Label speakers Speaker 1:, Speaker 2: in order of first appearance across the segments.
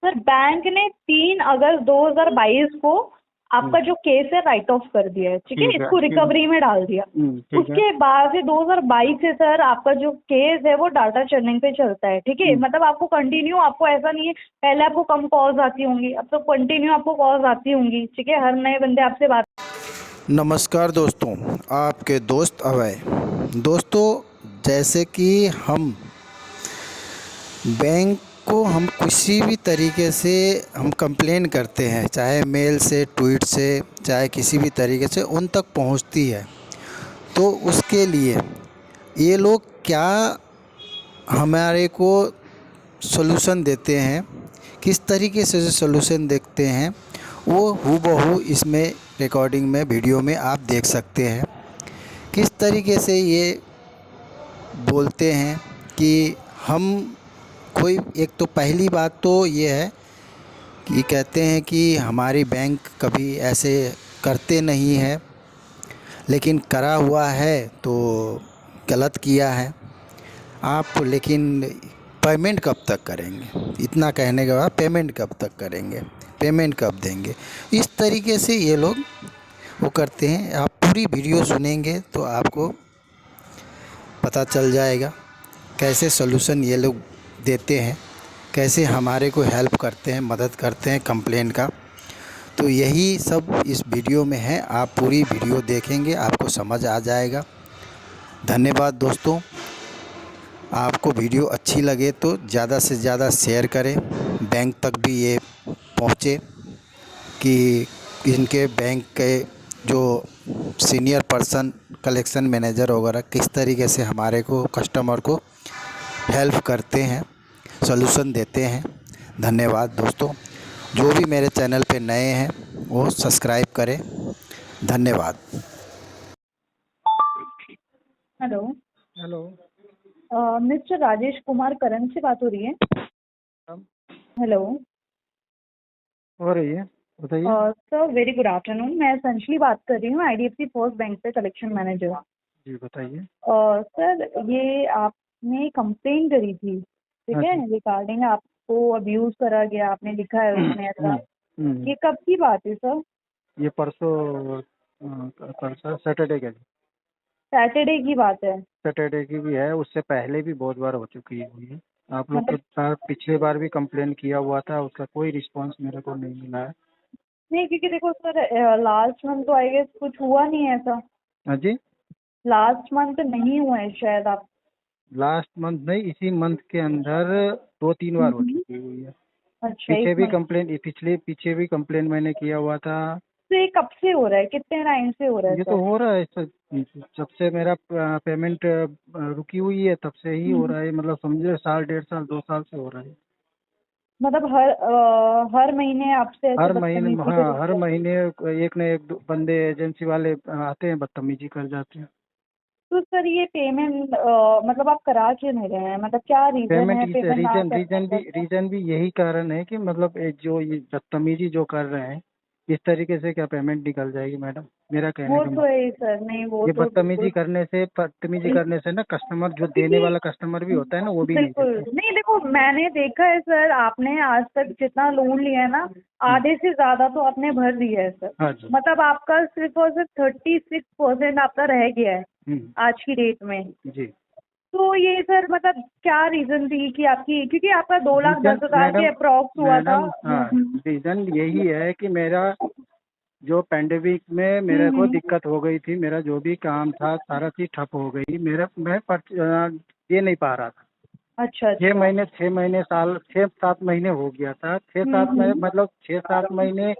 Speaker 1: Sir bank ने 3 अगस्त 2022 को आपका जो केस है राइट ऑफ कर दिया है, ठीक है, इसको रिकवरी में डाल दिया।
Speaker 2: ठीक है।
Speaker 1: उसके बाद से 2022 से सर आपका जो केस है वो डाटा चर्निंग पे चलता है, ठीक है। मतलब आपको कंटिन्यू, आपको ऐसा नहीं है पहले आपको कम कॉल्स आती होंगी, अब तो कंटिन्यू आपको कॉल्स आती होंगी, ठीक है। हर नए बंदे आपसे बात।
Speaker 3: नमस्कार दोस्तों, आपके दोस्त अभय। दोस्तों, जैसे कि हम बैंक को हम किसी भी तरीके से हम कंप्लेन करते हैं, चाहे मेल से, ट्वीट से, चाहे किसी भी तरीके से उन तक पहुंचती है, तो उसके लिए ये लोग क्या हमारे को सॉल्यूशन देते हैं, किस तरीके से सॉल्यूशन देखते हैं, वो हूबहू इसमें रिकॉर्डिंग में, वीडियो में आप देख सकते हैं। किस तरीके से ये बोलते हैं कि हम कोई, एक तो पहली बात तो ये है कि कहते हैं कि हमारी बैंक कभी ऐसे करते नहीं है, लेकिन करा हुआ है तो गलत किया है आप, लेकिन पेमेंट कब तक करेंगे, इतना कहने के बाद पेमेंट कब तक करेंगे, पेमेंट कब देंगे, इस तरीके से ये लोग वो करते हैं। आप पूरी वीडियो सुनेंगे तो आपको पता चल जाएगा कैसे सॉल्यूशन ये लोग देते हैं, कैसे हमारे को हेल्प करते हैं, मदद करते हैं कंप्लेन का। तो यही सब इस वीडियो में है, आप पूरी वीडियो देखेंगे आपको समझ आ जाएगा। धन्यवाद दोस्तों। आपको वीडियो अच्छी लगे तो ज़्यादा से ज़्यादा शेयर करें, बैंक तक भी ये पहुँचे कि इनके बैंक के जो सीनियर पर्सन, कलेक्शन मैनेजर वगैरह किस तरीके से हमारे को, कस्टमर को हेल्प करते हैं, सॉल्यूशन देते हैं। धन्यवाद दोस्तों। जो भी मेरे चैनल पे नए हैं वो सब्सक्राइब करें। धन्यवाद।
Speaker 1: Hello.
Speaker 2: Hello.
Speaker 1: Mister Rajesh Kumar Karan से बात हो रही है?
Speaker 2: हम
Speaker 1: हेलो।
Speaker 2: हो रही है, बताइए।
Speaker 1: सर वेरी गुड आफ्टरनून, मैं संशली बात कर रही हूँ, IDFC फर्स्ट बैंक से कलेक्शन मैनेजर।
Speaker 2: जी बताइए।
Speaker 1: सर ये आपने कंप्लेन करी थी, ठीक
Speaker 2: हाँ
Speaker 1: है,
Speaker 2: जी।
Speaker 1: रिगार्डिंग आपको अब्यूज करा गया, आपने लिखा है उसमें ऐसा। ये कब की बात है सर?
Speaker 2: ये परसों सैटरडे के दिन।
Speaker 1: सैटरडे की बात है?
Speaker 2: सैटरडे की भी है, उससे पहले भी बहुत बार हो चुकी है हुई है। आप लोग के
Speaker 1: मतलब
Speaker 2: साथ पिछले बार भी कंप्लेन किया हुआ था, उसका कोई रिस्पांस मेरे को नहीं मिला है।
Speaker 1: नहीं, क्योंकि देखो सर लास्ट मंथ तो आई गेस कुछ हुआ नहीं है ऐसा।
Speaker 2: हाँ जी।
Speaker 1: लास्ट मंथ नहीं हुआ है शायद आप।
Speaker 2: लास्ट मंथ नहीं, इसी मंथ के अंदर 2-3 बार हो
Speaker 1: हम्म।
Speaker 2: चुकी हुई है।
Speaker 1: अच्छा, इस मंथ
Speaker 2: पीछे भी कंप्लेन मैंने किया हुआ था।
Speaker 1: से कब से हो रहा है, कितने टाइम से हो रहा है
Speaker 2: ये तो
Speaker 1: सर?
Speaker 2: हो रहा है जब से मेरा पेमेंट रुकी हुई है तब से ही हो रहा है, मतलब समझे 1 साल, 1.5 साल, 2 साल से हो रहा है।
Speaker 1: मतलब हर महीने आपसे ऐसे
Speaker 2: हर महीने,
Speaker 1: बदतमीजी
Speaker 2: हाँ,
Speaker 1: करी
Speaker 2: हर
Speaker 1: है?
Speaker 2: महीने एक न एक बंदे एजेंसी वाले आते हैं, बदतमीजी कर जाते हैं।
Speaker 1: तो सर ये पेमेंट मतलब आप करा क्यों नहीं रहे हैं, मतलब क्या रीजन
Speaker 2: पेमेंट
Speaker 1: है पेमेंट ना करने का?
Speaker 2: रीजन भी यही कारण है कि मतलब जो ये बदतमीजी जो कर रहे हैं, इस तरीके से क्या पेमेंट निकल जाएगी मैडम? मेरा कहने
Speaker 1: वो
Speaker 2: का
Speaker 1: तो
Speaker 2: मतलब,
Speaker 1: है सर, नहीं वो
Speaker 2: ये
Speaker 1: तो बिल्कुल।
Speaker 2: बदतमीजी करने से ना कस्टमर, जो देने
Speaker 1: क्योंकि
Speaker 2: वाला कस्टमर भी होता है ना, वो भी नहीं
Speaker 1: बिल्कुल
Speaker 2: देते।
Speaker 1: नहीं, देखो मैंने देखा है सर, आपने आज तक जितना लोन लिया है ना,
Speaker 2: हम्म,
Speaker 1: आधे से ज्यादा तो आपने भर दिया है सर।
Speaker 2: हाँ जी।
Speaker 1: मतलब आपका सिर्फ और सिर्फ 36% आपका रह गया है
Speaker 2: हम्म,
Speaker 1: आज की डेट में।
Speaker 2: जी।
Speaker 1: तो ये सर मतलब क्या रीजन थी कि आपकी, क्योंकि आपका 2,10,000 के
Speaker 2: मैडम
Speaker 1: अप्रॉक्स हुआ था।
Speaker 2: मैडम हाँ, रीजन यही है कि मेरा जो पेंडेमिक में मेरे को
Speaker 1: हम्म।
Speaker 2: दिक्कत हो गई थी, मेरा जो भी काम था सारा चीज ठप हो गई, दे नहीं पा रहा था।
Speaker 1: अच्छा
Speaker 2: छह
Speaker 1: अच्छा।
Speaker 2: महीने 6 महीने साल 6-7 महीने हो गया था, 6-7 महीने,
Speaker 1: हम्म।
Speaker 2: मतलब 6-7 महीने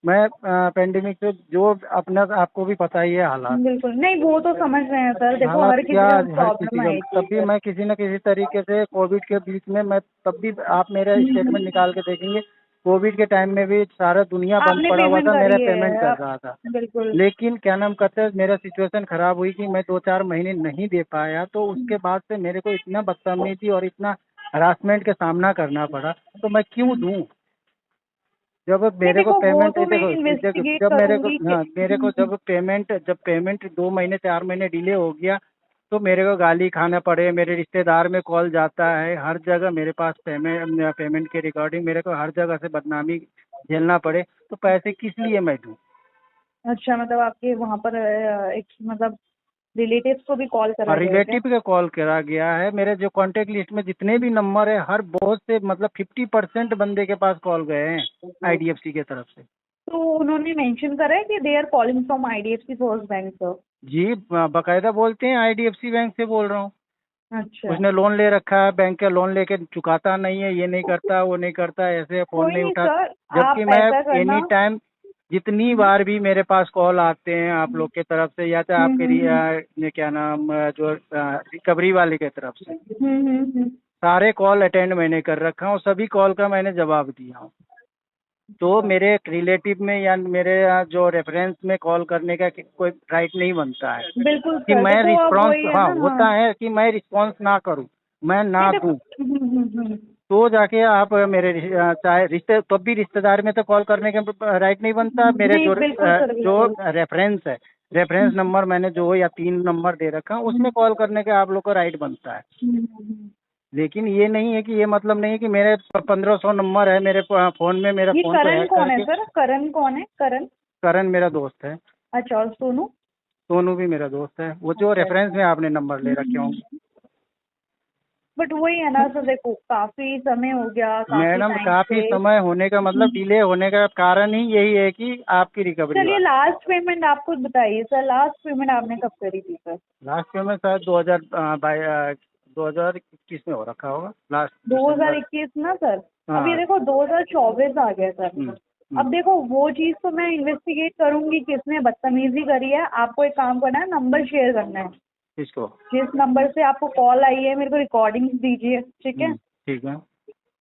Speaker 2: मैं पेंडेमिक से, जो अपना आपको भी पता ही है हालात।
Speaker 1: बिल्कुल नहीं, वो तो समझ रहे हैं सर, देखो
Speaker 2: हालात
Speaker 1: हर
Speaker 2: क्या,
Speaker 1: किसी को
Speaker 2: हर किसी
Speaker 1: प्रॉब्लम
Speaker 2: का,
Speaker 1: आएगी
Speaker 2: तब भी
Speaker 1: सर।
Speaker 2: मैं किसी न किसी तरीके से कोविड के बीच में, मैं तब भी, आप मेरा स्टेटमेंट निकाल के देखेंगे, कोविड के टाइम में भी सारा दुनिया बंद
Speaker 1: आपने
Speaker 2: पड़ा हुआ
Speaker 1: पेमेंट
Speaker 2: था, मेरा
Speaker 1: करी
Speaker 2: पेमेंट
Speaker 1: है
Speaker 2: कर
Speaker 1: आप?
Speaker 2: रहा था।
Speaker 1: बिल्कुल।
Speaker 2: लेकिन क्या नाम कहते हैं, मेरा सिचुएशन खराब हुई कि मैं 2-4 महीने नहीं दे पाया, तो उसके बाद से मेरे को इतना बदतमीजी और इतना हरासमेंट का सामना करना पड़ा, तो मैं क्यों दूं? जब
Speaker 1: नहीं
Speaker 2: मेरे को
Speaker 1: देखो, वो
Speaker 2: पेमेंट,
Speaker 1: तो मैं
Speaker 2: देखो देखो,
Speaker 1: इन्वेस्टिगेट करूंगी कि
Speaker 2: जब पेमेंट 2 महीने 4 महीने डिले हो गया, तो मेरे को गाली खाना पड़े, मेरे रिश्तेदार में कॉल जाता है, हर जगह मेरे पास पेमेंट के रिकॉर्डिंग, मेरे को हर जगह से बदनामी झेलना पड़े, तो पैसे किस लिए मैं दूँ?
Speaker 1: अच्छा, मतलब आपके वहाँ पर एक मतलब रिलेटिव्स को भी कॉल करा
Speaker 2: और
Speaker 1: गया है क्या?
Speaker 2: रिलेटिव के कॉल करा गया है। मेरे जो कांटेक्ट लिस्ट में जितने भी नंबर है, हर बहुत से मतलब 50% बंदे के पास कॉल गए हैं आईडीएफसी के तरफ से।
Speaker 1: तो उन्होंने मेंशन करा है कि they are calling from IDFC first bank sir.
Speaker 2: जी, बाकायदा बोलते हैं आईडीएफसी बैंक से बोल रहा हूँ।
Speaker 1: अच्छा,
Speaker 2: उसने लोन ले रखा है, बैंक का लोन लेके चुकाता नहीं है, ये नहीं करता, वो नहीं करता, ऐसे फोन
Speaker 1: कोई
Speaker 2: नहीं
Speaker 1: नहीं
Speaker 2: उठाता।
Speaker 1: सर,
Speaker 2: जबकि
Speaker 1: आप
Speaker 2: मैं
Speaker 1: ऐसा करना।
Speaker 2: एनी टाइम, जितनी बार भी मेरे पास कॉल आते हैं आप लोग की तरफ से, या तो आपके ये क्या नाम जो रिकवरी वाले की तरफ से, सारे कॉल अटेंड मैंने कर रखा हूँ, सभी कॉल का मैंने जवाब दिया हूँ। तो मेरे रिलेटिव में या मेरे जो रेफरेंस में कॉल करने का कोई राइट नहीं बनता है
Speaker 1: बिल्कुल
Speaker 2: कि
Speaker 1: सर,
Speaker 2: मैं
Speaker 1: देखो अब
Speaker 2: रिस्पॉन्स,
Speaker 1: वही है
Speaker 2: हाँ
Speaker 1: ना।
Speaker 2: होता है कि मैं रिस्पॉन्स ना करूँ, मैं ना
Speaker 1: नहीं देखो,
Speaker 2: दूँ, तो जाके आप मेरे चाहे रिश्ते, तब भी रिश्तेदार में तो कॉल करने का राइट नहीं बनता। मेरे
Speaker 1: नहीं बिल्कुल सर,
Speaker 2: जो
Speaker 1: बिल्कुल।
Speaker 2: रेफरेंस है, रेफरेंस नंबर मैंने 2 या 3 नंबर दे रखा हूँ, उसमें कॉल करने का आप लोग को राइट बनता है। लेकिन ये नहीं है कि ये मतलब नहीं है कि मेरे 1500 नंबर है मेरे फ़ोन में, मेरा
Speaker 1: ये
Speaker 2: फ़ोन को
Speaker 1: करण
Speaker 2: हैक
Speaker 1: कौन है
Speaker 2: करके।
Speaker 1: सर? करण कौन है? करण?
Speaker 2: करण मेरा दोस्त है।
Speaker 1: अच्छा, और सोनू?
Speaker 2: सोनू भी मेरा दोस्त है, वो जो
Speaker 1: अच्छा
Speaker 2: रेफरेंस
Speaker 1: अच्छा।
Speaker 2: में आपने नंबर ले रखे होंगे।
Speaker 1: बट वही है ना सर, देखो काफी समय हो गया, काफी
Speaker 2: मैडम,
Speaker 1: टाइम
Speaker 2: काफ़ी
Speaker 1: से।
Speaker 2: समय होने का मतलब डिले होने का कारण ही यही है कि आपकी रिकवरी
Speaker 1: चलिए,
Speaker 2: वाला।
Speaker 1: लास्ट पेमेंट आप खुद बताइए सर, लास्ट पेमेंट आपने कब करी थी सर?
Speaker 2: लास्ट पेमेंट शायद 2021 में हो रखा होगा, लास्ट दिसंबर।
Speaker 1: 2021 ना सर? अब ये
Speaker 2: हाँ।
Speaker 1: देखो 2024 आ गया सर। अब देखो वो चीज तो मैं इन्वेस्टिगेट करूंगी किसने बदतमीजी करी है। आपको एक काम करना है, नंबर शेयर करना है।
Speaker 2: किसको?
Speaker 1: जिस नंबर से आपको कॉल आई है मेरे को रिकॉर्डिंग्स दीजिए, ठीक है?
Speaker 2: ठीक है।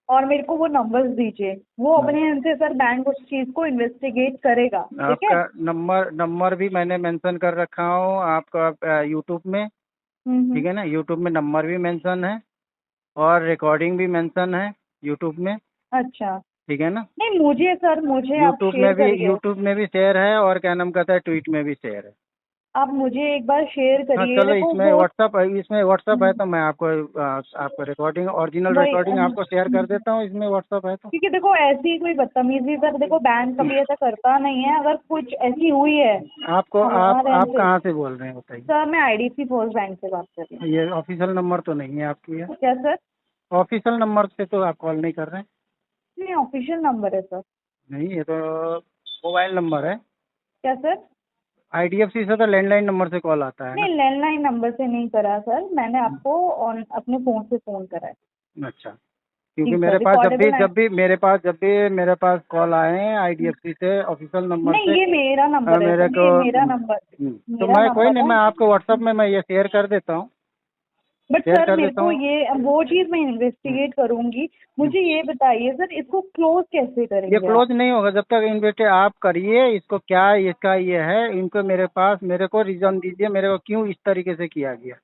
Speaker 1: और मेरे को वो नंबर्स दीजिए। वो अपने यहाँ से सर बैंक उस चीज को इन्वेस्टिगेट करेगा, ठीक है?
Speaker 2: आपका नंबर भी मैंने मेंशन कर रखा हूँ आपका यूट्यूब में, ठीक है ना? यूट्यूब में नंबर भी मेंशन है और रिकॉर्डिंग भी मेंशन है यूट्यूब में,
Speaker 1: अच्छा।
Speaker 2: ठीक है ना?
Speaker 1: नहीं मुझे सर, मुझे आप शेयर करिए।
Speaker 2: यूट्यूब में भी शेयर है और क्या नाम कहता है, ट्वीट में भी शेयर है।
Speaker 1: आप मुझे एक बार शेयर
Speaker 2: हाँ
Speaker 1: करिए,
Speaker 2: चलो,
Speaker 1: देखो
Speaker 2: इसमें
Speaker 1: वो
Speaker 2: व्हाट्सअप है, तो मैं आपको रिकॉर्डिंग ओरिजिनल
Speaker 1: वही
Speaker 2: रिकॉर्डिंग आपको शेयर कर देता हूँ, इसमें व्हाट्सअप है तो।
Speaker 1: क्योंकि देखो ऐसी कोई बदतमीजी सर, देखो बैंक कभी ऐसा करता नहीं है। अगर कुछ ऐसी हुई है हमारे यहाँ
Speaker 2: आप
Speaker 1: से।
Speaker 2: कहाँ से बोल रहे हैं बताइए?
Speaker 1: सर मैं आईडीएफसी फर्स्ट बैंक से बात कर रही हूँ।
Speaker 2: ये ऑफिशियल नंबर तो नहीं है आपकी, है?
Speaker 1: क्या सर?
Speaker 2: ऑफिशियल नंबर से तो आप कॉल नहीं कर रहे हैं।
Speaker 1: नहीं, ऑफिशियल नंबर है सर।
Speaker 2: नहीं, ये तो मोबाइल नंबर है।
Speaker 1: क्या सर?
Speaker 2: आईडीएफसी से तो लैंडलाइन नंबर से कॉल आता है ना।
Speaker 1: नहीं, लैंडलाइन नंबर से नहीं करा सर, मैंने आपको अपने फोन से फोन करा है।
Speaker 2: अच्छा, क्योंकि
Speaker 1: जी सर,
Speaker 2: मेरे पास
Speaker 1: रिकॉर्डेबल है।
Speaker 2: जब भी मेरे पास कॉल आए हैं आईडीएफसी से ऑफिशियल नंबर
Speaker 1: नहीं,
Speaker 2: से,
Speaker 1: ये मेरा नंबर है
Speaker 2: मेरे
Speaker 1: सर,
Speaker 2: को
Speaker 1: ये मेरा नंबर,
Speaker 2: तो
Speaker 1: मेरा
Speaker 2: मैं कोई
Speaker 1: नंबर
Speaker 2: नहीं,
Speaker 1: है।
Speaker 2: मैं आपको व्हाट्सएप में मैं ये शेयर कर देता हूँ,
Speaker 1: बट
Speaker 2: शेयर
Speaker 1: सर
Speaker 2: कर
Speaker 1: मेरे
Speaker 2: देता
Speaker 1: को
Speaker 2: हूँ।
Speaker 1: ये वो चीज मैं इन्वेस्टिगेट करूंगी। मुझे ये बताइए सर, इसको क्लोज कैसे
Speaker 2: ये
Speaker 1: करेंगे आप?
Speaker 2: क्लोज नहीं होगा जब तक इन्वेस्ट आप करिए इसको, क्या इसका ये है, इनको मेरे को रीजन दीजिए, मेरे को क्यों इस तरीके से किया गया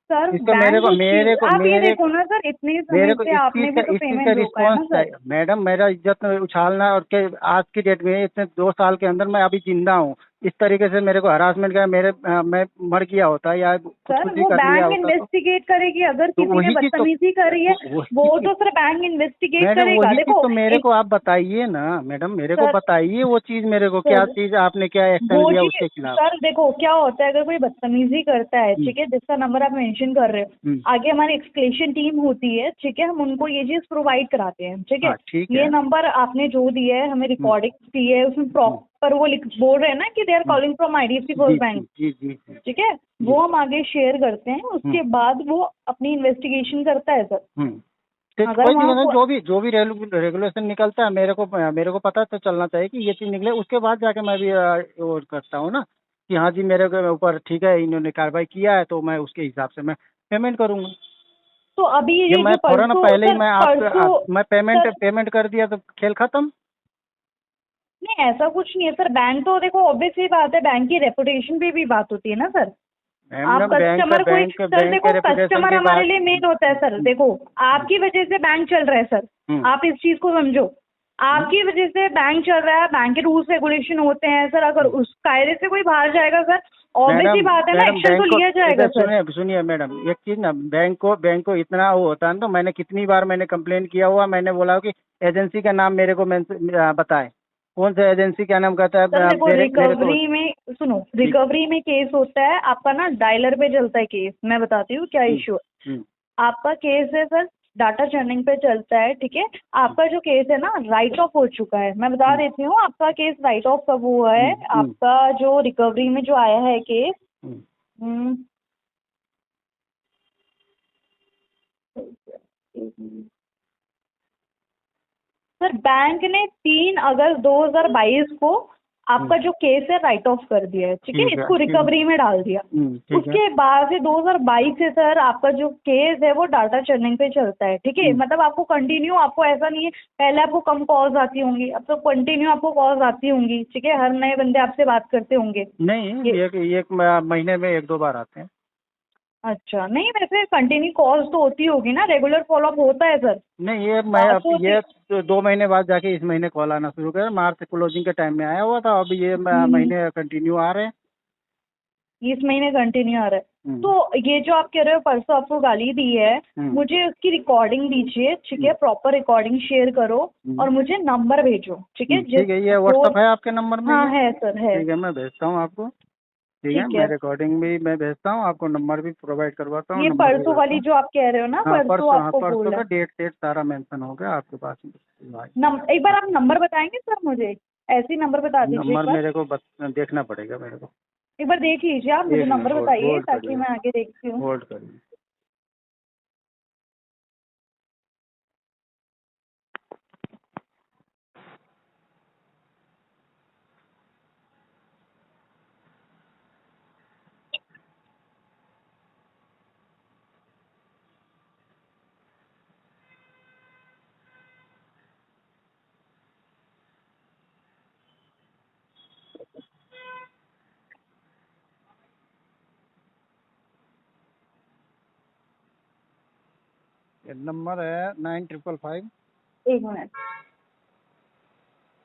Speaker 1: सर
Speaker 2: इसका,
Speaker 1: बैंक उस चीज, आप ये देखो ना सर, इतने
Speaker 2: मेरे
Speaker 1: समय
Speaker 2: को
Speaker 1: से आपने भी तो
Speaker 2: इस चीज का
Speaker 1: पेमेंट रोका है
Speaker 2: रिस्पॉन्स
Speaker 1: ना सर।
Speaker 2: चाहिए मैडम। मेरा इज्जत उछालना और के आज की डेट में इतने 2 साल के अंदर मैं अभी जिंदा हूँ, इस तरीके से मेरे को हरासमेंट का मैं मर गया होता या
Speaker 1: सर
Speaker 2: खुदकुशी
Speaker 1: वो
Speaker 2: कर लिया
Speaker 1: बैंक
Speaker 2: होता
Speaker 1: इन्वेस्टिगेट करेगी, अगर
Speaker 2: तो
Speaker 1: किसी ने
Speaker 2: वही चीज तो
Speaker 1: बदतमीजी करी है वो
Speaker 2: वही
Speaker 1: तो सर बैंक इन्वेस्टिगेट
Speaker 2: मैडम,
Speaker 1: करेगा।
Speaker 2: वही चीज
Speaker 1: देखो
Speaker 2: तो मेरे
Speaker 1: एक
Speaker 2: को आप बताइए ना मैडम, मेरे को
Speaker 1: सर,
Speaker 2: बताइए वो चीज, मेरे को क्या
Speaker 1: सर
Speaker 2: चीज आपने क्या एक्शन
Speaker 1: वो
Speaker 2: लिया
Speaker 1: चीज
Speaker 2: उसके खिलाफ।
Speaker 1: सर देखो क्या होता है, अगर कोई बदतमीजी करता है, ठीक है, जिसका नंबर आप मेंशन कर रहे हो, आगे हमारी एक्सक्लेशन टीम होती है, ठीक है, हम उनको ये चीज प्रोवाइड कराते हैं, ठीक है।
Speaker 2: हाँ ठीक
Speaker 1: ये
Speaker 2: है।
Speaker 1: नंबर आपने जो दिया है, हमें रिकॉर्डिंग दी है, उसमें प्रॉपर वो बोल रहे हैं ना कि they are calling from IDFC
Speaker 2: जी
Speaker 1: फर्स्ट बैंक,
Speaker 2: जी जी जी।
Speaker 1: ठीक है। वो हम आगे शेयर करते हैं, उसके बाद वो अपनी इन्वेस्टिगेशन करता है सर।
Speaker 2: तो
Speaker 1: अगर
Speaker 2: कोई
Speaker 1: वहाँ
Speaker 2: नहीं, जो भी रेगुलेशन निकलता है मेरे को पता तो चलना चाहिए कि ये चीज निकले, उसके बाद जाके मैं भी वो करता हूँ ना कि हाँ जी मेरे के ऊपर ठीक है, इन्होंने कार्रवाई किया है तो मैं उसके हिसाब से मैं पेमेंट करूंगा।
Speaker 1: तो अभी
Speaker 2: ये
Speaker 1: ये
Speaker 2: मैं
Speaker 1: जो
Speaker 2: फौरन
Speaker 1: परसों
Speaker 2: पहले ही
Speaker 1: सर,
Speaker 2: मैं
Speaker 1: परसों
Speaker 2: मैं
Speaker 1: सर,
Speaker 2: पेमेंट कर दिया तो खेल खत्म।
Speaker 1: नहीं ऐसा कुछ नहीं है सर। बैंक तो देखो ऑब्वियस सी बात है, बैंक की रेपुटेशन पे भी बात होती है ना सर। आप
Speaker 2: मैडम,
Speaker 1: कस्टमर कोई सर,
Speaker 2: बैंक
Speaker 1: देखो
Speaker 2: के रेपुटेशन
Speaker 1: कस्टमर
Speaker 2: की
Speaker 1: हमारे
Speaker 2: बात।
Speaker 1: लिए मेन होता है सर। देखो आपकी वजह से बैंक चल रहा है सर, आप इस चीज को समझो। आपकी वजह से बैंक चल रहा है, बैंक के रूल्स रेगुलेशन होते हैं सर। अगर उस कायदे से कोई बाहर जाएगा सर, ऑब्वियस
Speaker 2: मैडम
Speaker 1: ही बात है ना,
Speaker 2: मैडम
Speaker 1: एक्शन तो
Speaker 2: बैंक को
Speaker 1: लिया जाएगा
Speaker 2: इधर
Speaker 1: सर।
Speaker 2: सुनिए सुनिए मैडम, एक चीज ना, बैंक को इतना वो होता है ना, तो मैंने कितनी बार मैंने कंप्लेन किया हुआ, मैंने बोला कि एजेंसी का नाम मेरे को बताएं, कौन सा एजेंसी क्या नाम कहता है
Speaker 1: सर देखो,
Speaker 2: मेरे को।
Speaker 1: रिकवरी में सुनो, रिकवरी में केस होता है आपका ना, डायलर पे चलता है केस। मैं बताती हूँ क्या इशू है।
Speaker 2: हम्म,
Speaker 1: आपका केस है सर, डाटा चर्निंग पे चलता है, ठीक है। आपका जो केस है ना, राइट ऑफ हो चुका है। मैं बता देती हूँ आपका केस राइट ऑफ कब हुआ है। आपका जो रिकवरी में जो आया है केस,
Speaker 2: हम्म,
Speaker 1: सर बैंक ने 3 अगस्त 2022 को आपका जो केस है राइट ऑफ कर दिया है, ठीक है।
Speaker 2: ठीक है,
Speaker 1: इसको रिकवरी में डाल दिया।
Speaker 2: ठीक है।
Speaker 1: उसके बाद से 2022 से सर आपका जो केस है वो डाटा चर्निंग पे चलता है, ठीक है। मतलब आपको कंटिन्यू, आपको ऐसा नहीं है पहले आपको कम कॉल्स आती होंगी, अब तो कंटिन्यू आपको कॉल्स आती होंगी, ठीक है। हर नए बंदे आपसे बात करते होंगे।
Speaker 2: नहीं,
Speaker 1: ये
Speaker 2: एक महीने में 1-2 बार आते हैं।
Speaker 1: अच्छा, नहीं वैसे कंटिन्यू कॉल्स तो होती होगी ना, रेगुलर फॉलोअप होता है सर।
Speaker 2: नहीं, ये मैं
Speaker 1: बात
Speaker 2: अब
Speaker 1: तो होती।
Speaker 2: ये 2 महीने बाद जाके इस महीने कॉल आना शुरू कर, मार्च क्लोजिंग के टाइम में आया हुआ था, अब ये महीने कंटिन्यू आ रहे हैं।
Speaker 1: इस महीने कंटिन्यू आ रहा है।
Speaker 2: हम्म,
Speaker 1: तो ये जो आप कह रहे हो परसों आपको गाली दी है, मुझे उसकी रिकॉर्डिंग दीजिए, ठीक है। प्रॉपर रिकॉर्डिंग शेयर करो और मुझे नंबर भेजो, ठीक है।
Speaker 2: ठीक है, ये
Speaker 1: जो
Speaker 2: व्हाट्सअप है आपके नंबर में
Speaker 1: हाँ
Speaker 2: ये?
Speaker 1: है सर, है।
Speaker 2: ठीक है, मैं भेजता हूँ आपको। ठीक है,
Speaker 1: ठीक
Speaker 2: मैं
Speaker 1: है।
Speaker 2: रिकॉर्डिंग भी मैं भेजता हूँ आपको, नंबर भी प्रोवाइड करवाता हूँ,
Speaker 1: ये
Speaker 2: नंबर भी
Speaker 1: परसों
Speaker 2: भेजता
Speaker 1: वाली
Speaker 2: हूँ।
Speaker 1: जो आप कह रहे हो ना,
Speaker 2: हाँ
Speaker 1: परसों
Speaker 2: परसों, हाँ
Speaker 1: आपको
Speaker 2: परसों
Speaker 1: बोला
Speaker 2: का
Speaker 1: है।
Speaker 2: डेट सारा मेंशन हो गया आपके पास में।
Speaker 1: एक बार आप नंबर बताएंगे सर मुझे, ऐसे ही नंबर बता दीजिए एक
Speaker 2: नंबर
Speaker 1: बार।
Speaker 2: मेरे को देखना पड़ेगा मेरे को।
Speaker 1: एक बार देख लीजिए आप, मुझे
Speaker 2: एक मिनट,
Speaker 1: नंबर
Speaker 2: होल्ड
Speaker 1: बताइए
Speaker 2: होल्ड
Speaker 1: ताकि
Speaker 2: करिए,
Speaker 1: मैं आगे देखती हूँ।
Speaker 2: होल्ड करिए। ये नंबर है 9555
Speaker 1: एक मिनट।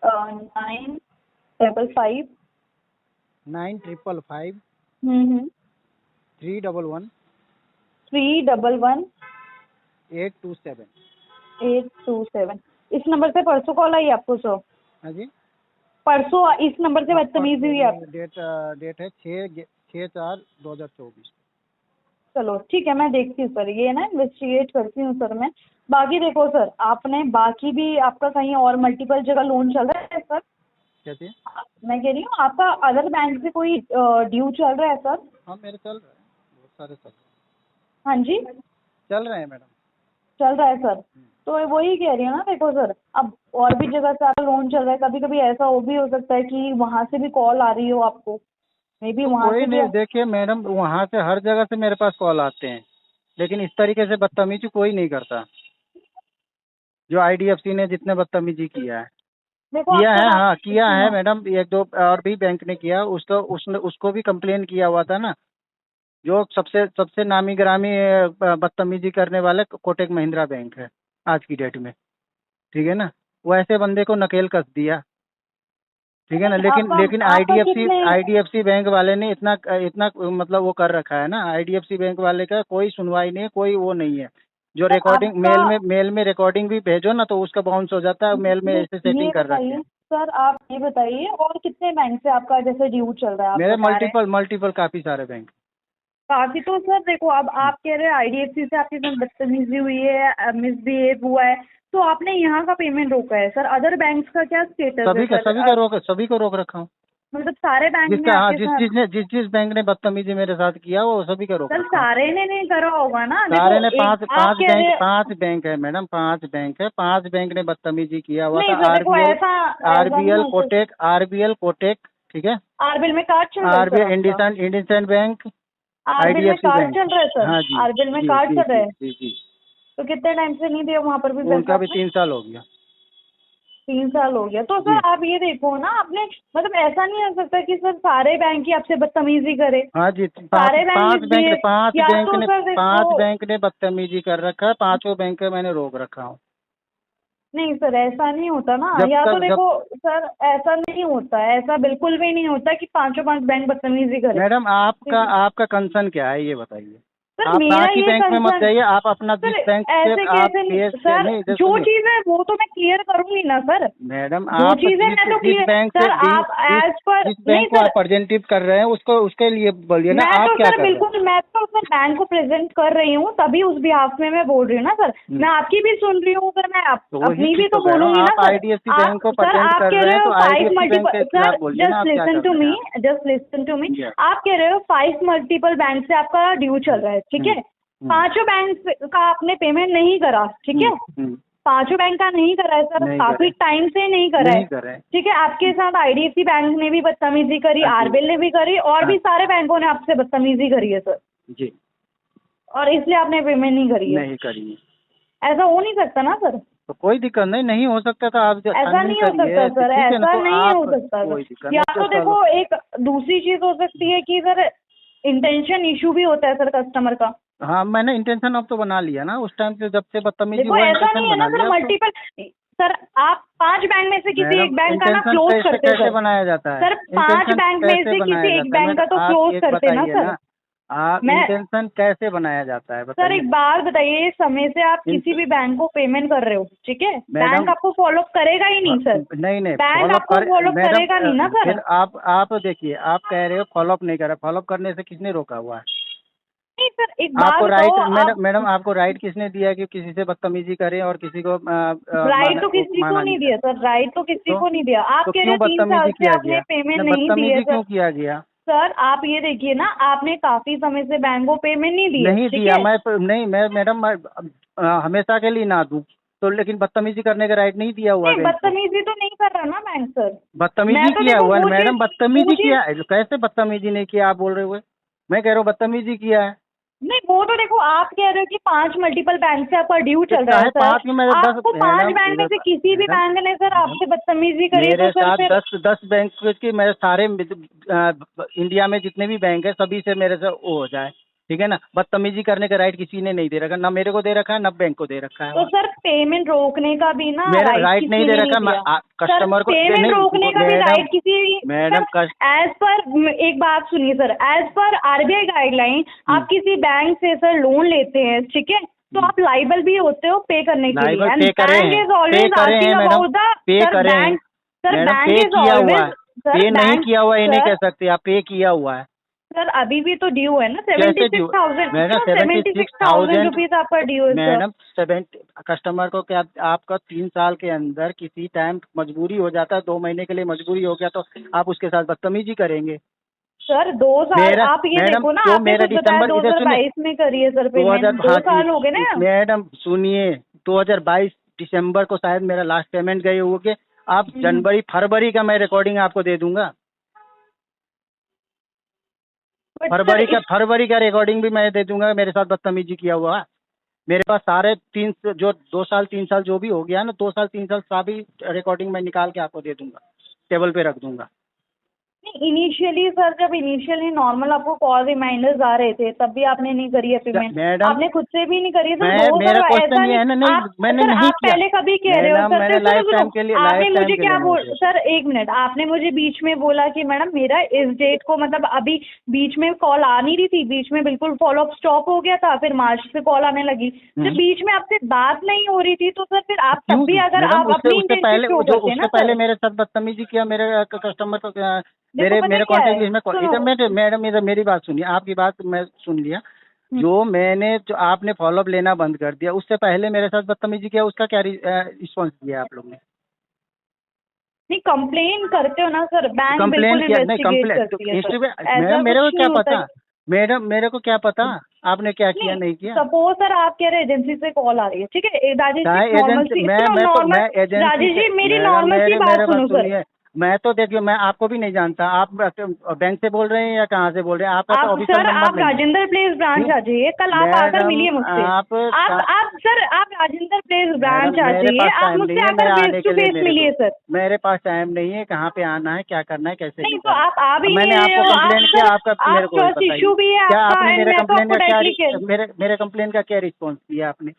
Speaker 1: 955।
Speaker 2: 9555
Speaker 1: हम्म।
Speaker 2: 311
Speaker 1: 311
Speaker 2: 827।
Speaker 1: 827। इस नंबर से परसों कॉल आई आपको सर?
Speaker 2: हाँ जी।
Speaker 1: परसों इस नंबर से बदतमीजी हुई आप?
Speaker 2: डेट है 6/4/2024।
Speaker 1: चलो ठीक है, मैं देखती हूँ सर, ये ना इन्वेस्टिगेट करती हूँ सर मैं। बाकी देखो सर, आपने बाकी भी आपका कहीं और मल्टीपल जगह लोन चल रहा है सर?
Speaker 2: क्या चीज़?
Speaker 1: मैं कह रही हूँ आपका अदर बैंक से कोई ड्यू चल रहा है सर?
Speaker 2: हाँ मेरे चल रहा है, बहुत सारे
Speaker 1: हाँ जी,
Speaker 2: चल रहे हैं मैडम।
Speaker 1: चल रहा है सर। तो वही कह रही हूँ ना, देखो सर, अब और भी जगह से आपका लोन चल रहा है, कभी कभी ऐसा हो भी हो सकता है कि वहाँ से भी कॉल आ रही हो आपको, मे बी
Speaker 2: तो
Speaker 1: वहाँ
Speaker 2: कोई
Speaker 1: से भी
Speaker 2: नहीं, देखिए मैडम, वहाँ से हर जगह से मेरे पास कॉल आते हैं, लेकिन इस तरीके से बदतमीजी कोई नहीं करता, जो आईडीएफसी ने जितने बदतमीजी किया है।
Speaker 1: देखो आप
Speaker 2: किया है,
Speaker 1: सर, आप
Speaker 2: हाँ किया है
Speaker 1: सुनो।
Speaker 2: मैडम, 1-2 और भी बैंक ने किया, उसको भी कंप्लेन किया हुआ था ना। जो सबसे सबसे नामी गिरामी बदतमीजी करने वाले कोटक महिंद्रा बैंक है आज की डेट में, ठीक है ना। वो ऐसे बंदे को नकेल कस दिया, ठीक है ना।
Speaker 1: नहीं,
Speaker 2: लेकिन लेकिन
Speaker 1: आपका कितने?
Speaker 2: आईडीएफसी बैंक वाले ने इतना इतना मतलब वो कर रखा है ना, आईडीएफसी बैंक वाले का कोई सुनवाई नहीं है, कोई वो नहीं है। जो
Speaker 1: सर
Speaker 2: रिकॉर्डिंग
Speaker 1: आपका
Speaker 2: मेल में रिकॉर्डिंग भी भेजो ना, तो उसका बाउंस हो जाता है, मेल में ऐसे
Speaker 1: ये
Speaker 2: सेटिंग कर रखे
Speaker 1: बताइए
Speaker 2: हैं।
Speaker 1: सर, आप ये बताइए और कितने बैंक से आपका जैसे ड्यू चल रहा है, आप
Speaker 2: मेरे
Speaker 1: बता रहे हैं?
Speaker 2: मल्टीपल काफी सारे बैंक।
Speaker 1: काफी। तो सर देखो, अब आप कह रहे हैं आईडीएफसी से आपके साथ बदतमीजी हुई है, मिसबिहेव हुआ है, तो आपने यहाँ का पेमेंट रोका है सर। अदर बैंक्स का क्या स्टेटस है सर?
Speaker 2: सभी को रोक रखा हूँ।
Speaker 1: मतलब सारे बैंक ने
Speaker 2: जिसका, हाँ,
Speaker 1: आपके साथ?
Speaker 2: जिस बैंक ने बदतमीजी मेरे साथ किया वो सभी का रोक
Speaker 1: सर
Speaker 2: रखा हूँ।
Speaker 1: सारे ने नहीं करा होगा ना,
Speaker 2: सारे
Speaker 1: देखो
Speaker 2: ने
Speaker 1: एक आप कह रहे हैं।
Speaker 2: 5 बैंक है मैडम, 5 बैंक है, 5 बैंक ने बदतमीजी किया हुआ
Speaker 1: नहीं
Speaker 2: था।
Speaker 1: सर देखो, ऐसा ऐसा नहीं हो सकता।
Speaker 2: आरबीएल कोटेक, ठीक है।
Speaker 1: आरबीएल में कार्ड चल रहा है सर
Speaker 2: आरबीएल,
Speaker 1: आपका?
Speaker 2: इंडसइंड बैंक,
Speaker 1: आरबीएल में
Speaker 2: आईडीएफसी
Speaker 1: कार्ड
Speaker 2: बैंक।
Speaker 1: चल रहा है सर?
Speaker 2: हाँ जी
Speaker 1: आरबीएल में
Speaker 2: जी
Speaker 1: कार्ड
Speaker 2: जी
Speaker 1: चल रहा
Speaker 2: जी
Speaker 1: है?
Speaker 2: जी जी।
Speaker 1: तो कितने टाइम से नहीं दिया वहाँ पर भी पैसा
Speaker 2: उनका भी
Speaker 1: आपने?
Speaker 2: 3 साल हो गया।
Speaker 1: 3 साल हो गया। तो
Speaker 2: जी
Speaker 1: सर आप ये देखो ना, आपने मतलब ऐसा नहीं हो सकता कि सर सारे बैंक ही आपसे बदतमीजी करे।
Speaker 2: हाँ जी,
Speaker 1: सारे बैंक या तो सर
Speaker 2: पांच
Speaker 1: देखो,
Speaker 2: बैंक ने बदतमीजी कर रखा है, 5 बैंक मैंने रोक रखा हूँ।
Speaker 1: नहीं सर, ऐसा नहीं होता ना।
Speaker 2: जब
Speaker 1: या तो
Speaker 2: तक जब
Speaker 1: देखो सर, ऐसा नहीं होता है, ऐसा बिल्कुल भी नहीं होता कि पांचों पांच बैंक बदतमीजी करे।
Speaker 2: मैडम
Speaker 1: ठीक है
Speaker 2: आपका कंसर्न क्या है ये बताइए।
Speaker 1: सर,
Speaker 2: आप
Speaker 1: मेरा
Speaker 2: बाकी
Speaker 1: ये
Speaker 2: बैंक में मत
Speaker 1: कंसर्न
Speaker 2: जाइए, आप अपना जिस
Speaker 1: सर,
Speaker 2: बैंक से
Speaker 1: ऐसे
Speaker 2: आप
Speaker 1: कैसे नहीं
Speaker 2: केस
Speaker 1: सर,
Speaker 2: नहीं इधर
Speaker 1: जो
Speaker 2: सुनिए
Speaker 1: चीज है वो तो मैं क्लियर करूंगी ना सर।
Speaker 2: मैडम,
Speaker 1: जो
Speaker 2: आप
Speaker 1: चीज है मैं तो
Speaker 2: जिस
Speaker 1: क्लियर
Speaker 2: बैंक से
Speaker 1: सर, आप एज पर
Speaker 2: जिस
Speaker 1: नहीं
Speaker 2: बैंक को
Speaker 1: सर,
Speaker 2: आप प्रेजेंटेटिव कर रहे हैं उसको उसके लिए बोलिए ना,
Speaker 1: मैं
Speaker 2: आप
Speaker 1: तो
Speaker 2: क्या
Speaker 1: सर
Speaker 2: कर रहे हैं।
Speaker 1: बिल्कुल, मैं तो सर बैंक को प्रेजेंट कर रही हूँ, तभी उस बिहाफ में मैं बोल रही हूँ ना सर। मैं आपकी भी सुन रही हूँ सर, मैं
Speaker 2: तो वही
Speaker 1: अपनी भी
Speaker 2: चीज
Speaker 1: तो
Speaker 2: तो कह रहा हूँ,
Speaker 1: बोलूंगी ना
Speaker 2: आप
Speaker 1: सर।
Speaker 2: आईडीएफसी
Speaker 1: आप
Speaker 2: बैंक को
Speaker 1: सर,
Speaker 2: प्रेजेंट
Speaker 1: आप
Speaker 2: कर
Speaker 1: कह
Speaker 2: रहे
Speaker 1: रहे
Speaker 2: हैं
Speaker 1: हो
Speaker 2: तो
Speaker 1: 5
Speaker 2: आईडीएफसी बैंक
Speaker 1: मल्टीपल
Speaker 2: के
Speaker 1: सर,
Speaker 2: खिलाफ बोलिए ना,
Speaker 1: जस्ट
Speaker 2: आप क्या
Speaker 1: लिसन
Speaker 2: कर
Speaker 1: टू
Speaker 2: रहे
Speaker 1: मी,
Speaker 2: हैं आप।
Speaker 1: Just listen to me.
Speaker 2: Yes.
Speaker 1: आप कह रहे हो 5 मल्टीपल बैंक से आपका ड्यू चल रहा है, ठीक है। पांचों बैंक का आपने पेमेंट नहीं करा, ठीक है। पांचों बैंक का नहीं करा है सर,
Speaker 2: नहीं
Speaker 1: काफी
Speaker 2: करे,
Speaker 1: टाइम से नहीं करा
Speaker 2: नहीं
Speaker 1: है,
Speaker 2: करे।
Speaker 1: ठीक है। आपके साथ आईडीएफसी बैंक ने भी बदतमीजी करी,
Speaker 2: हाँ जी।
Speaker 1: आरबीएल ने भी करी, और भी सारे बैंकों ने आपसे बदतमीजी करी है सर,
Speaker 2: जी
Speaker 1: और इसलिए आपने पेमेंट नहीं करी है।
Speaker 2: नहीं करिए
Speaker 1: ऐसा हो नहीं सकता ना सर,
Speaker 2: तो कोई दिक्कत नहीं, नहीं हो सकता तो आप
Speaker 1: ऐसा
Speaker 2: छानबीन
Speaker 1: नहीं हो
Speaker 2: करिए,
Speaker 1: सकता सर,
Speaker 2: ठीक है ना,
Speaker 1: ऐसा
Speaker 2: तो
Speaker 1: नहीं
Speaker 2: आप
Speaker 1: हो सकता
Speaker 2: कोई
Speaker 1: सर।
Speaker 2: दिक्कत
Speaker 1: या
Speaker 2: नहीं
Speaker 1: तो देखो, एक दूसरी चीज हो सकती है कि सर इंटेंशन इशू भी होता है सर कस्टमर का।
Speaker 2: हाँ, मैंने इंटेंशन ऑफ तो बना लिया ना उस टाइम से, जब से बदतमीजी
Speaker 1: देखो
Speaker 2: हुआ
Speaker 1: ऐसा
Speaker 2: इंटेंशन
Speaker 1: नहीं है
Speaker 2: बना
Speaker 1: ना सर,
Speaker 2: लिया। तो
Speaker 1: मल्टीपल सर, आप 5 बैंक में से किसी
Speaker 2: मैडम
Speaker 1: एक बैंक का ना
Speaker 2: इंटेंशन
Speaker 1: क्लोज
Speaker 2: कैसे
Speaker 1: करते
Speaker 2: कैसे
Speaker 1: सर।
Speaker 2: बनाया जाता है,
Speaker 1: सर 5
Speaker 2: इंटेंशन
Speaker 1: बैंक में
Speaker 2: कैसे
Speaker 1: से
Speaker 2: बनाया
Speaker 1: किसी एक
Speaker 2: जाता है,
Speaker 1: बैंक का तो
Speaker 2: आप
Speaker 1: क्लोज
Speaker 2: एक
Speaker 1: करते ना
Speaker 2: बताइए
Speaker 1: सर।
Speaker 2: ना, आप
Speaker 1: मैं
Speaker 2: इंटेंशन कैसे बनाया जाता है
Speaker 1: सर
Speaker 2: बताइए।
Speaker 1: एक बात बताइए, समय से आप
Speaker 2: इन-
Speaker 1: किसी भी बैंक को पेमेंट कर रहे हो, ठीक है,
Speaker 2: मैडम
Speaker 1: बैंक आपको फॉलो करेगा ही नहीं सर।
Speaker 2: नहीं नहीं
Speaker 1: बैंक
Speaker 2: फॉलोअप
Speaker 1: आपको
Speaker 2: कर
Speaker 1: फॉलो
Speaker 2: मैडम,
Speaker 1: करेगा नहीं ना सर।
Speaker 2: फिर आप देखिए, आप कह रहे हो फॉलोअप नहीं कर रहा, फॉलोअप करने से किसने रोका हुआ है
Speaker 1: नहीं सर, एक बात
Speaker 2: आपको
Speaker 1: बताओ
Speaker 2: राइट।
Speaker 1: आप,
Speaker 2: मैडम आपको राइट किसने दिया कि किसी से बदतमीजी करें और किसी को
Speaker 1: राइट तो किसी को
Speaker 2: माना
Speaker 1: नहीं
Speaker 2: नहीं
Speaker 1: दिया
Speaker 2: जाए।
Speaker 1: सर, राइट तो किसी
Speaker 2: तो
Speaker 1: को नहीं दिया। आप
Speaker 2: तो
Speaker 1: कह रहे
Speaker 2: क्यों
Speaker 1: हो 3 साल
Speaker 2: बदतमीजी
Speaker 1: से
Speaker 2: किया
Speaker 1: आपने
Speaker 2: गया,
Speaker 1: पेमेंट
Speaker 2: नहीं
Speaker 1: नहीं दी है
Speaker 2: बदतमीजी
Speaker 1: सर।
Speaker 2: क्यों किया गया।
Speaker 1: सर आप ये देखिए ना, आपने काफी समय से बैंक को पेमेंट नहीं दी है,
Speaker 2: नहीं
Speaker 1: ठीक
Speaker 2: दिया
Speaker 1: है।
Speaker 2: मैं मैडम, हमेशा के लिए ना दूं तो, लेकिन बदतमीजी करने का राइट नहीं दिया हुआ है
Speaker 1: नहीं,
Speaker 2: बैंक को।
Speaker 1: बदतमीजी तो नहीं कर रहा ना बैंक सर।
Speaker 2: बदतमीजी
Speaker 1: मैं तो
Speaker 2: किया
Speaker 1: देखो
Speaker 2: हुआ है
Speaker 1: वो
Speaker 2: मैडम,
Speaker 1: चीज
Speaker 2: बदतमीजी किया है, कैसे बदतमीजी नहीं किया आप बोल रहे हुए, मैं कह रहा हूँ बदतमीजी किया है।
Speaker 1: नहीं, वो तो देखो आप कह रहे हो कि 5 मल्टीपल बैंक से आपका ड्यू चल रहा है
Speaker 2: चाहे
Speaker 1: सर।
Speaker 2: 5 में मेरे 10
Speaker 1: आपको 5
Speaker 2: मैडम
Speaker 1: बैंक में से किसी भी
Speaker 2: मैडम
Speaker 1: बैंक ने सर आपसे बदतमीजी करी है
Speaker 2: मेरे
Speaker 1: तो सर
Speaker 2: साथ
Speaker 1: फिर
Speaker 2: 10 बैंक की, मेरे सारे इंडिया में जितने भी बैंक है सभी से मेरे से वो हो जाए, ठीक है ना। बदतमीजी करने का राइट किसी ने नहीं दे रखा, ना मेरे को दे रखा है ना बैंक को दे रखा है।
Speaker 1: तो सर पेमेंट रोकने का भी ना
Speaker 2: मेरा राइट
Speaker 1: किसी
Speaker 2: नहीं
Speaker 1: ने
Speaker 2: दे
Speaker 1: नहीं
Speaker 2: रखा,
Speaker 1: दिया
Speaker 2: कस्टमर
Speaker 1: सर।
Speaker 2: को
Speaker 1: पेमेंट
Speaker 2: नहीं
Speaker 1: रोकने का भी राइट किसी
Speaker 2: मैडम
Speaker 1: एज पर, एक बात सुनिए sir, as per RBI guideline आप किसी बैंक से सर लोन लेते हैं, ठीक है, तो आप लाइबल भी होते हो पे करने के लिए।
Speaker 2: पे करे हैं, पे करे हैं मैडम, पे करे हैं मैडम, पे किया हुआ है, पे नहीं किया हुआ ये नहीं कह सकते आप, पे किया हुआ है
Speaker 1: सर। अभी भी तो ड्यू है ना,
Speaker 2: कैसे ड्यू
Speaker 1: 76,000
Speaker 2: मैडम,
Speaker 1: 76,000 रुपीज आपका ड्यू है सर।
Speaker 2: मैडम 70 कस्टमर को क्या, आपका 3 साल के अंदर किसी टाइम मजबूरी हो जाता है, 2 महीने के लिए मजबूरी हो गया तो आप उसके साथ बदतमीजी करेंगे।
Speaker 1: सर 2 साल आप ये
Speaker 2: मैडम
Speaker 1: देखो ना,
Speaker 2: जो
Speaker 1: आपने
Speaker 2: मेरा
Speaker 1: कुछ बताया
Speaker 2: दिसंबर, इधर सुनिए,
Speaker 1: 2022 में करी है सर पेमेंट, 2 साल हो गए ना।
Speaker 2: मैडम सुनिए, 2022 दिसंबर को शायद मेरा लास्ट पेमेंट गए हो गए, आप जनवरी फरवरी का मैं रिकॉर्डिंग आपको दे दूंगा, फरवरी का रिकॉर्डिंग भी मैं दे दूंगा, मेरे साथ बदतमीजी किया हुआ। मेरे पास सारे 2 साल 3 साल जो भी हो गया ना, 2 साल 3 साल सभी रिकॉर्डिंग मैं निकाल के आपको दे दूंगा, टेबल पे रख दूंगा।
Speaker 1: इनिशियली सर, जब इनिशियली नॉर्मल आपको कॉल रिमाइंडर्स आ रहे थे तब भी आपने नहीं करी है पेमेंट,
Speaker 2: मैडम
Speaker 1: आपने खुद से भी नहीं करी है सर।
Speaker 2: मेरा क्वेश्चन ये है ना, नहीं मैंने नहीं किया।
Speaker 1: पहले कभी कह रहे हो सर,
Speaker 2: मैंने लाइफ टाइम के लिए,
Speaker 1: आपने मुझे क्या बोल सर, 1 मिनट, आपने मुझे बीच में बोला कि मैडम मेरा इस डेट को, मतलब अभी बीच में कॉल आ नहीं रही थी, बीच में बिल्कुल फॉलोअप स्टॉप हो गया था, फिर मार्च से कॉल आने लगी, जब बीच में आपसे बात नहीं हो रही थी तो सर फिर आप तब भी अगर आप अपनी इंटेंशन क्यों करते हैं ना
Speaker 2: पहले
Speaker 1: सर।
Speaker 2: मेरे साथ बदतमीजी किया मेरे कस्टमर को, मेरे कॉन्टेक्ट लिस्ट में मैडम इधर मेरी बात सुनिए, आपकी बात मैं सुन लिया, जो आपने फॉलोअप लेना बंद कर दिया, उससे पहले मेरे साथ बदतमीजी किया, उसका क्या रिस्पॉन्स दिया आप लोग ने।
Speaker 1: नहीं, कंप्लेन करते हो ना सर, बैंक
Speaker 2: कंप्लेन
Speaker 1: बिल्कुल
Speaker 2: किया नहीं,
Speaker 1: इन्वेस्टिगेट करती है सर।
Speaker 2: मैडम मेरे को क्या पता, मैडम मेरे को क्या पता आपने क्या किया नहीं किया।
Speaker 1: सपोज सर आप कह रहे एजेंसी से कॉल आ रही है, ठीक है, राजेश जी
Speaker 2: एजेंसी
Speaker 1: राजेश जी मेरी नॉर्मल सी बात सुनो सर।
Speaker 2: मैं तो देखिए, मैं आपको भी नहीं जानता, आप बैंक से बोल रहे हैं या कहाँ से बोल रहे हैं, आपका तो ऑफिशियल
Speaker 1: सर
Speaker 2: नंबर
Speaker 1: आप राजेंद्र प्लेस ब्रांच आ जाइए, कल आप आकर मिलिए मुझसे। आप सर आप राजेंद्र प्लेस ब्रांच आ जाइए, आप मुझसे आकर फेस टू फेस मिलिए सर।
Speaker 2: मेरे पास टाइम नहीं है, कहाँ पे आना है, क्या करना है, कैसे
Speaker 1: नहीं, तो आप आ भी
Speaker 2: मैंने आपको कंप्लेन किया, आपका मेरे को
Speaker 1: ट्रस्ट इशू भी है
Speaker 2: क्या
Speaker 1: आपका,
Speaker 2: आपने
Speaker 1: एंड
Speaker 2: मेरे
Speaker 1: मैं तो
Speaker 2: कंप्लेन
Speaker 1: आपको
Speaker 2: का
Speaker 1: डायरेक्टली
Speaker 2: क्या मेरे कंप्लेन का क्या रिस्पॉन्स दिया आपने,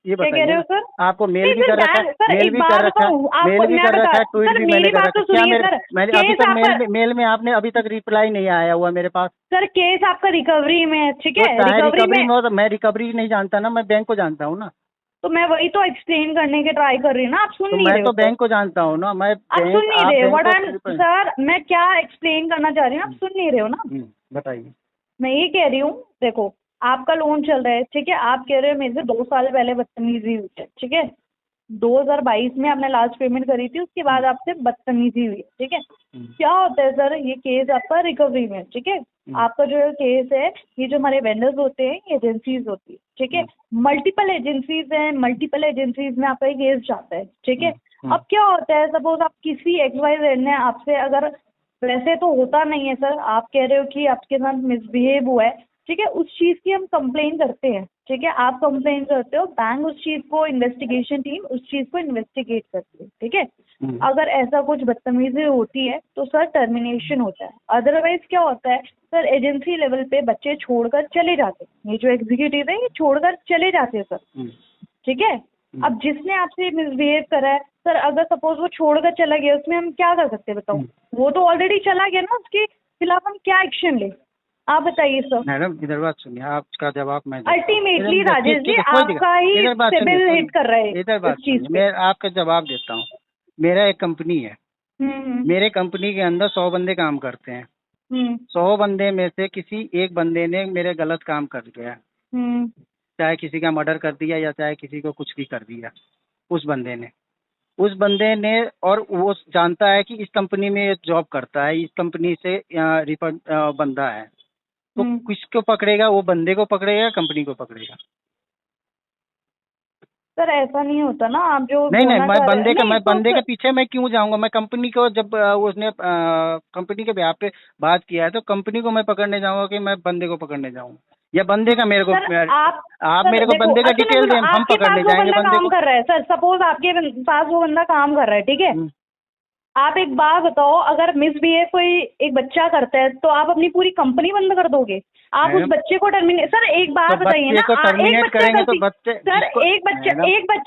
Speaker 2: ये
Speaker 1: क्या कह
Speaker 2: बताइए
Speaker 1: रहे हो
Speaker 2: ना।
Speaker 1: सर?
Speaker 2: आपको मेल
Speaker 1: नहीं
Speaker 2: भी
Speaker 1: सर,
Speaker 2: कर रखा है,
Speaker 1: सर
Speaker 2: मेल
Speaker 1: एक
Speaker 2: भी
Speaker 1: बात
Speaker 2: कर रखा है,
Speaker 1: बताऊं
Speaker 2: मेल
Speaker 1: आपको,
Speaker 2: भी
Speaker 1: मैं
Speaker 2: कर
Speaker 1: बता
Speaker 2: रखा है, ट्वीट
Speaker 1: सर
Speaker 2: भी मैंने
Speaker 1: मेरी
Speaker 2: कर
Speaker 1: बात
Speaker 2: रखा
Speaker 1: तो
Speaker 2: है। क्या
Speaker 1: सुनिए
Speaker 2: मेरे
Speaker 1: सर,
Speaker 2: मैंने अभी
Speaker 1: केस
Speaker 2: तक
Speaker 1: आपका,
Speaker 2: मेल में आपने अभी तक रिप्लाई नहीं आया हुआ मेरे पास।
Speaker 1: सर केस आपका रिकवरी में है, ठीक
Speaker 2: तो
Speaker 1: है,
Speaker 2: चाहे
Speaker 1: रिकवरी
Speaker 2: रिकवरी
Speaker 1: में।
Speaker 2: में हो तो मैं रिकवरी नहीं जानता ना, मैं बैंक को जानता हूँ ना।
Speaker 1: तो मैं वही तो एक्सप्लेन करने के ट्राई कर रही हूँ ना, आप सुन
Speaker 2: तो
Speaker 1: नहीं
Speaker 2: मैं
Speaker 1: रहे हो
Speaker 2: तो
Speaker 1: सर।
Speaker 2: बैंक को जानता हूँ ना, मैं
Speaker 1: आप सुन
Speaker 2: बैंक,
Speaker 1: नहीं
Speaker 2: आप
Speaker 1: रहे हो
Speaker 2: बैंक
Speaker 1: व्हाट
Speaker 2: को
Speaker 1: आई एम, सर मैं क्या एक्सप्लेन करना चाह रही हूँ, आप सुन नहीं रहे हो ना।
Speaker 2: बताइए।
Speaker 1: मैं ये कह रही हूँ, देखो आपका लोन चल रहा है, ठीक है, आप कह रहे हो मेरे से 2 साल पहले बदतमीजी हुई है, ठीक है, 2022 में आपने लास्ट पेमेंट करी थी, उसके बाद आपसे बदतमीजी हुई है, ठीक है। क्या होता है सर, ये केस आपका रिकवरी में है, ठीक है। आपका जो केस है, ये जो हमारे वेंडर्स होते हैं, ये एजेंसीज होती है, ठीक है, मल्टीपल एजेंसीज हैं, मल्टीपल एजेंसीज में आपका ये केस जाता है, ठीक है। अब क्या होता है, सपोज आप किसी XYZ ने आपसे, अगर वैसे तो होता नहीं है सर, आप कह रहे हो कि आपके साथ मिसबिहेव हुआ है, ठीक है, उस चीज़ की हम कंप्लेन करते हैं, ठीक है, आप कंप्लेन करते हो, बैंक उस चीज़ को, इन्वेस्टिगेशन टीम उस चीज़ को इन्वेस्टिगेट करती है, ठीक है। अगर ऐसा कुछ बदतमीजी होती है तो सर टर्मिनेशन होता है, अदरवाइज क्या होता है सर, एजेंसी लेवल पे बच्चे छोड़कर चले जाते हैं, ये जो एग्जीक्यूटिव है ये छोड़कर चले जाते हैं सर, ठीक है। अब जिसने आपसे मिसबिहेव करा है सर, अगर सपोज वो छोड़कर चला गया, उसमें हम क्या कर सकते हैं बताओ, वो तो ऑलरेडी चला गया ना, उसके खिलाफ हम क्या एक्शन ले, आप बताइए सर।
Speaker 2: मैडम इधर बात सुनिए, आपका जवाब मैं देता हूँ।
Speaker 1: अल्टीमेटली
Speaker 2: इधर-
Speaker 1: राजेश जी
Speaker 2: ठीक है, कोई दिक्कत-
Speaker 1: आपका ही
Speaker 2: इधर बात
Speaker 1: सिबिल
Speaker 2: सुनिए,
Speaker 1: हिट कर रहा है
Speaker 2: इधर बात
Speaker 1: इस चीज
Speaker 2: सुनिए,
Speaker 1: पे।
Speaker 2: मैं आपका जवाब देता हूँ। मेरा एक कंपनी है, मेरे कंपनी के अंदर 100 बंदे काम करते हैं। 100 बंदे में से किसी एक बंदे ने मेरे गलत काम कर दिया, चाहे किसी का मर्डर कर दिया या चाहे किसी को कुछ भी कर दिया, उस बंदे ने और वो जानता है कि इस कंपनी में जॉब करता है, इस कंपनी से रिफंड बंदा है, तो किसको पकड़ेगा? वो बंदे को पकड़ेगा, कंपनी को पकड़ेगा?
Speaker 1: सर ऐसा नहीं होता ना, आप जो
Speaker 2: नहीं नहीं,
Speaker 1: बोलना
Speaker 2: मैं
Speaker 1: चाह रहे
Speaker 2: बंदे
Speaker 1: हैं,
Speaker 2: का
Speaker 1: नहीं,
Speaker 2: मैं
Speaker 1: तो
Speaker 2: बंदे के
Speaker 1: सर-
Speaker 2: पीछे मैं क्यों जाऊंगा? मैं कंपनी को जब उसने कंपनी के ब्याह पे बात किया है तो कंपनी को मैं पकड़ने जाऊंगा कि मैं बंदे को पकड़ने जाऊंगा? या बंदे का मेरे को
Speaker 1: सर आप सर
Speaker 2: मेरे को
Speaker 1: देखो,
Speaker 2: बंदे का
Speaker 1: सुनो,
Speaker 2: डिटेल
Speaker 1: सुनो,
Speaker 2: दें, हम
Speaker 1: आपके
Speaker 2: पकड़ने
Speaker 1: पास वो
Speaker 2: जाएंगे
Speaker 1: बंदा
Speaker 2: बंदे
Speaker 1: काम
Speaker 2: को।
Speaker 1: कर रहा है सर, सपोज आपके पास वो बंदा काम कर रहा है, ठीक है, आप एक बात बताओ, अगर मिसबिहेव कोई एक बच्चा करता है तो आप अपनी पूरी कंपनी बंद कर दोगे? आप उस बच्चे को टर्मिनेट, सर एक बात
Speaker 2: तो
Speaker 1: बताइए ना,
Speaker 2: बच्चे को
Speaker 1: एक
Speaker 2: टर्मिनेट
Speaker 1: बच्चा
Speaker 2: करेंगे तो
Speaker 1: गलती,
Speaker 2: बच्चे
Speaker 1: सर एक बच्चा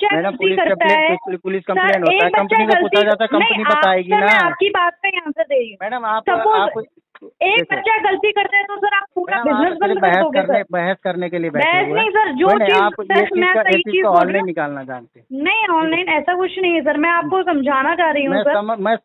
Speaker 2: मैडम
Speaker 1: गलती करता है,
Speaker 2: पुलिस
Speaker 1: सर
Speaker 2: कंप्लेन होता है,
Speaker 1: एक बच्चा
Speaker 2: कंपनी को पूछा
Speaker 1: गलती
Speaker 2: जाता है, कंपनी
Speaker 1: नहीं,
Speaker 2: बताएगी
Speaker 1: सर
Speaker 2: ना।
Speaker 1: मैं आपकी बात पे आंसर दे रही हूँ।
Speaker 2: मैडम
Speaker 1: सपोज एक
Speaker 2: देखो,
Speaker 1: बच्चा गलती करता है तो सर आप पूरा
Speaker 2: मैडम आप
Speaker 1: बिजनेस बंद कर दोगे सर?
Speaker 2: बहस करने के लिए बैठे
Speaker 1: बहस
Speaker 2: हुए हैं।
Speaker 1: नहीं सर, जो
Speaker 2: कोई नहीं,
Speaker 1: चीज
Speaker 2: आप
Speaker 1: सर मैं सही
Speaker 2: ये चीज
Speaker 1: चीज
Speaker 2: को
Speaker 1: बोल रही
Speaker 2: ऑनलाइन
Speaker 1: हूँ,
Speaker 2: निकालना जानते हैं।
Speaker 1: नहीं ऑनलाइन ऐसा कुछ नहीं है सर, मैं आपको समझाना चाह रही हूँ सर।
Speaker 2: मैं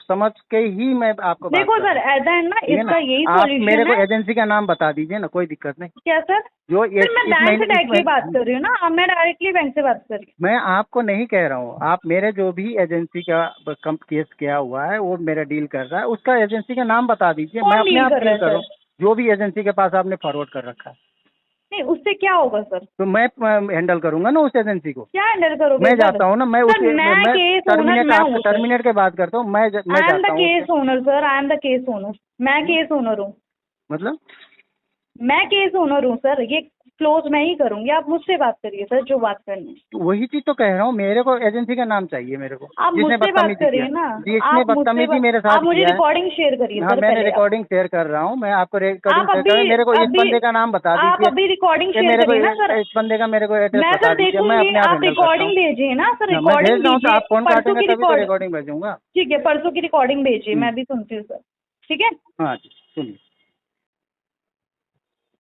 Speaker 2: समझ के ही मैं आपको बात
Speaker 1: देखो
Speaker 2: कर रहा
Speaker 1: सर
Speaker 2: हूँ,
Speaker 1: एट द एंड ना
Speaker 2: ठीक है
Speaker 1: इसका
Speaker 2: ना?
Speaker 1: यही
Speaker 2: आप मेरे
Speaker 1: सॉल्यूशन
Speaker 2: को
Speaker 1: है।
Speaker 2: एजेंसी का नाम बता दीजिए ना, कोई दिक्कत नहीं।
Speaker 1: क्या सर?
Speaker 2: जो ये
Speaker 1: सर मैं बैंक से डायरेक्टली बात कर रही हूँ ना, मैं डायरेक्टली बैंक से बात कर रही हूँ।
Speaker 2: मैं आपको नहीं कह रहा हूँ, आप मेरे जो भी एजेंसी का केस किया हुआ है वो मेरा डील कर रहा है, उसका एजेंसी का नाम बता दीजिए, मैं
Speaker 1: कौन
Speaker 2: अपने
Speaker 1: डील
Speaker 2: आप
Speaker 1: कर रहा
Speaker 2: डील
Speaker 1: है
Speaker 2: करूँ।
Speaker 1: सर?
Speaker 2: जो भी एजेंसी के पास आपने फॉरवर्ड कर रखा है,
Speaker 1: नहीं उससे क्या होगा सर?
Speaker 2: तो मैं हैंडल करूंगा ना उस एजेंसी को।
Speaker 1: क्या हैंडल करोगे
Speaker 2: मैं
Speaker 1: सर?
Speaker 2: जाता हूँ ना, मैं
Speaker 1: सर मैं केस ओनर मैं हूँ सर,
Speaker 2: टर्मिनेट के बात करता हूँ, मैं
Speaker 1: आई एम द
Speaker 2: जाता हूँ
Speaker 1: case owner sir, I am the case owner, मैं केस ओनर हूँ,
Speaker 2: मतलब
Speaker 1: मैं केस ओनर हूँ सर, ये क्लोज मैं ही करूंगी, आप मुझसे बात करिए सर जो बात करनी है।
Speaker 2: वही चीज तो कह रहा हूँ, मेरे को एजेंसी का नाम चाहिए, मेरे को
Speaker 1: आप
Speaker 2: जिसने
Speaker 1: मुझसे बात
Speaker 2: बदतमीजी
Speaker 1: करिए
Speaker 2: किया,
Speaker 1: ना,
Speaker 2: जिसने बदतमीजी मेरे
Speaker 1: आप
Speaker 2: साथ
Speaker 1: मुझे
Speaker 2: किया है।
Speaker 1: रिकॉर्डिंग शेयर करिए
Speaker 2: हाँ,
Speaker 1: सर
Speaker 2: मैंने
Speaker 1: पहले आप।
Speaker 2: रिकॉर्डिंग शेयर कर रहा हूँ, मैं आपको रिकॉर्डिंग
Speaker 1: आप
Speaker 2: शेयर कर रहा हूँ। मेरे को इस
Speaker 1: अभी
Speaker 2: बंदे का नाम बता
Speaker 1: आप
Speaker 2: दीजिए,
Speaker 1: अभी रिकॉर्डिंग
Speaker 2: कि
Speaker 1: शेयर
Speaker 2: मेरे को
Speaker 1: करिए ना सर,
Speaker 2: इस बंदे का मेरे को एड्रेस
Speaker 1: मैं
Speaker 2: बता
Speaker 1: सर
Speaker 2: दीजिए, मैं
Speaker 1: देखूंगी,
Speaker 2: अपने आप
Speaker 1: आप
Speaker 2: हैंडल करता हूँ।
Speaker 1: रिकॉर्डिंग भेजिए ना सर,
Speaker 2: मैं
Speaker 1: रिकॉर्डिंग
Speaker 2: भेज रहा हूँ, तो
Speaker 1: भेजिए,
Speaker 2: आप फोन
Speaker 1: परसों की
Speaker 2: काटेंगे तभी तो रिकॉर्डिंग भेजूंगा।
Speaker 1: ठीक है, परसों की रिकॉर्डिंग भेजिए, मैं भी सुनती हूँ सर, ठीक है।
Speaker 2: हाँ जी, सुनिए।